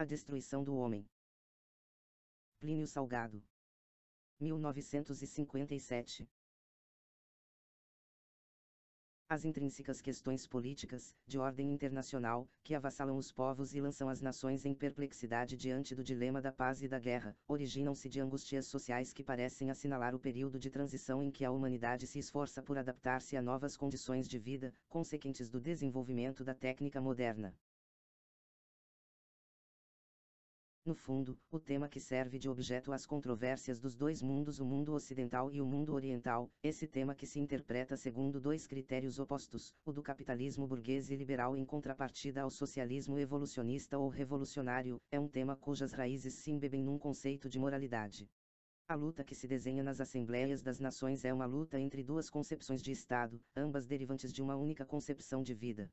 A destruição do homem. Plínio Salgado. 1957. As intrínsecas questões políticas, de ordem internacional, que avassalam os povos e lançam as nações em perplexidade diante do dilema da paz e da guerra, originam-se de angústias sociais que parecem assinalar o período de transição em que a humanidade se esforça por adaptar-se a novas condições de vida, consequentes do desenvolvimento da técnica moderna. No fundo, o tema que serve de objeto às controvérsias dos dois mundos, o mundo ocidental e o mundo oriental, esse tema que se interpreta segundo dois critérios opostos, o do capitalismo burguês e liberal em contrapartida ao socialismo evolucionista ou revolucionário, é um tema cujas raízes se embebem num conceito de moralidade. A luta que se desenha nas Assembleias das Nações é uma luta entre duas concepções de Estado, ambas derivantes de uma única concepção de vida.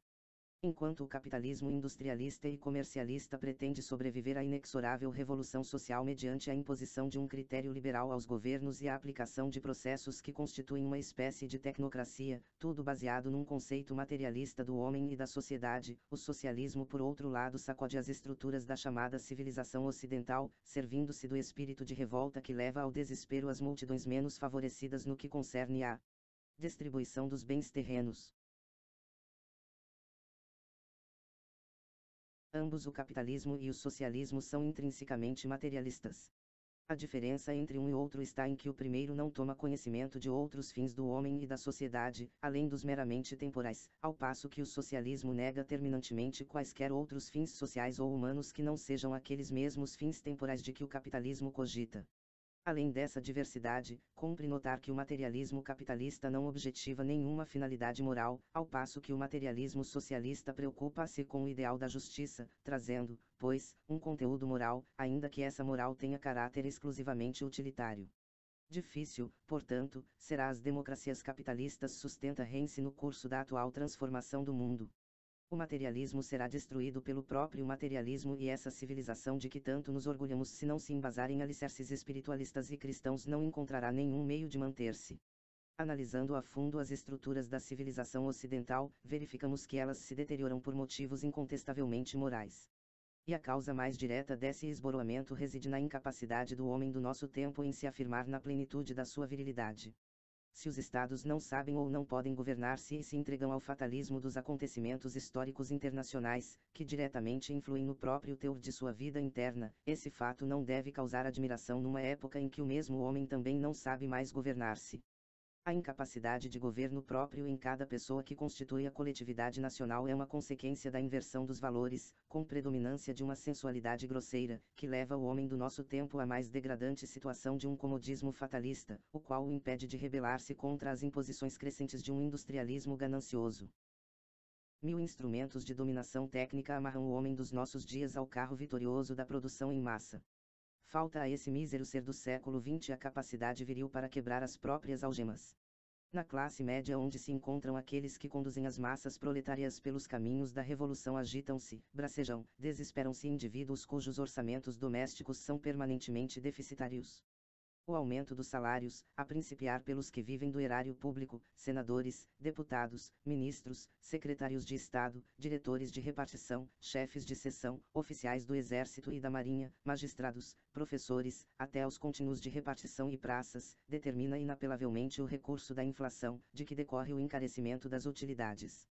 Enquanto o capitalismo industrialista e comercialista pretende sobreviver à inexorável revolução social mediante a imposição de um critério liberal aos governos e a aplicação de processos que constituem uma espécie de tecnocracia, tudo baseado num conceito materialista do homem e da sociedade, o socialismo por outro lado sacode as estruturas da chamada civilização ocidental, servindo-se do espírito de revolta que leva ao desespero as multidões menos favorecidas no que concerne à distribuição dos bens terrenos. Ambos o capitalismo e o socialismo são intrinsecamente materialistas. A diferença entre um e outro está em que o primeiro não toma conhecimento de outros fins do homem e da sociedade, além dos meramente temporais, ao passo que o socialismo nega terminantemente quaisquer outros fins sociais ou humanos que não sejam aqueles mesmos fins temporais de que o capitalismo cogita. Além dessa diversidade, cumpre notar que o materialismo capitalista não objetiva nenhuma finalidade moral, ao passo que o materialismo socialista preocupa-se com o ideal da justiça, trazendo, pois, um conteúdo moral, ainda que essa moral tenha caráter exclusivamente utilitário. Difícil, portanto, será às democracias capitalistas sustenta-se no curso da atual transformação do mundo. O materialismo será destruído pelo próprio materialismo e essa civilização de que tanto nos orgulhamos, se não se embasar em alicerces espiritualistas e cristãos, não encontrará nenhum meio de manter-se. Analisando a fundo as estruturas da civilização ocidental, verificamos que elas se deterioram por motivos incontestavelmente morais. E a causa mais direta desse esboroamento reside na incapacidade do homem do nosso tempo em se afirmar na plenitude da sua virilidade. Se os estados não sabem ou não podem governar-se e se entregam ao fatalismo dos acontecimentos históricos internacionais, que diretamente influem no próprio teor de sua vida interna, esse fato não deve causar admiração numa época em que o mesmo homem também não sabe mais governar-se. A incapacidade de governo próprio em cada pessoa que constitui a coletividade nacional é uma consequência da inversão dos valores, com predominância de uma sensualidade grosseira, que leva o homem do nosso tempo à mais degradante situação de um comodismo fatalista, o qual o impede de rebelar-se contra as imposições crescentes de um industrialismo ganancioso. 1000 instrumentos de dominação técnica amarram o homem dos nossos dias ao carro vitorioso da produção em massa. Falta a esse mísero ser do século XX a capacidade viril para quebrar as próprias algemas. Na classe média, onde se encontram aqueles que conduzem as massas proletárias pelos caminhos da revolução, agitam-se, bracejam, desesperam-se indivíduos cujos orçamentos domésticos são permanentemente deficitários. O aumento dos salários, a principiar pelos que vivem do erário público, senadores, deputados, ministros, secretários de Estado, diretores de repartição, chefes de seção, oficiais do Exército e da Marinha, magistrados, professores, até os contínuos de repartição e praças, determina inapelavelmente o recurso da inflação, de que decorre o encarecimento das utilidades.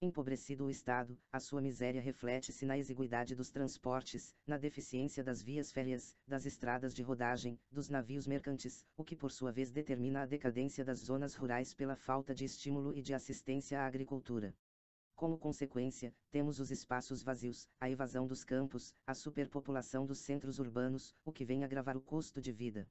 Empobrecido o Estado, a sua miséria reflete-se na exiguidade dos transportes, na deficiência das vias férreas, das estradas de rodagem, dos navios mercantes, o que por sua vez determina a decadência das zonas rurais pela falta de estímulo e de assistência à agricultura. Como consequência, temos os espaços vazios, a evasão dos campos, a superpopulação dos centros urbanos, o que vem agravar o custo de vida.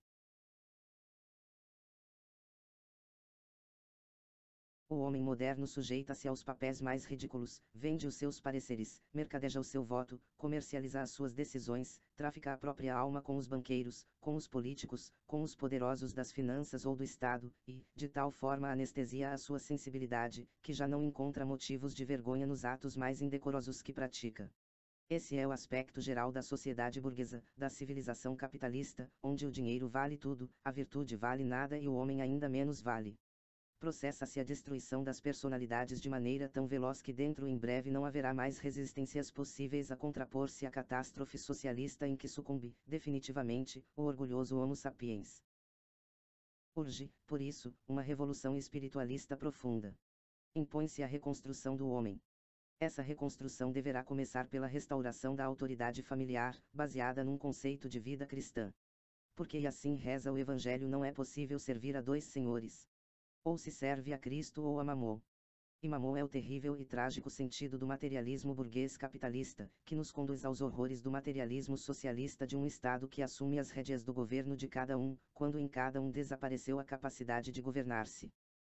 O homem moderno sujeita-se aos papéis mais ridículos, vende os seus pareceres, mercadeja o seu voto, comercializa as suas decisões, trafica a própria alma com os banqueiros, com os políticos, com os poderosos das finanças ou do Estado, e, de tal forma anestesia a sua sensibilidade, que já não encontra motivos de vergonha nos atos mais indecorosos que pratica. Esse é o aspecto geral da sociedade burguesa, da civilização capitalista, onde o dinheiro vale tudo, a virtude vale nada e o homem ainda menos vale. processa-se a destruição das personalidades de maneira tão veloz que dentro em breve não haverá mais resistências possíveis a contrapor-se à catástrofe socialista em que sucumbe, definitivamente, o orgulhoso Homo sapiens. Urge, por isso, uma revolução espiritualista profunda. Impõe-se a reconstrução do homem. Essa reconstrução deverá começar pela restauração da autoridade familiar, baseada num conceito de vida cristã. Porque e assim reza o Evangelho, não é possível servir a dois senhores. Ou se serve a Cristo ou a Mamon. E Mamon é o terrível e trágico sentido do materialismo burguês capitalista, que nos conduz aos horrores do materialismo socialista de um Estado que assume as rédeas do governo de cada um, quando em cada um desapareceu a capacidade de governar-se.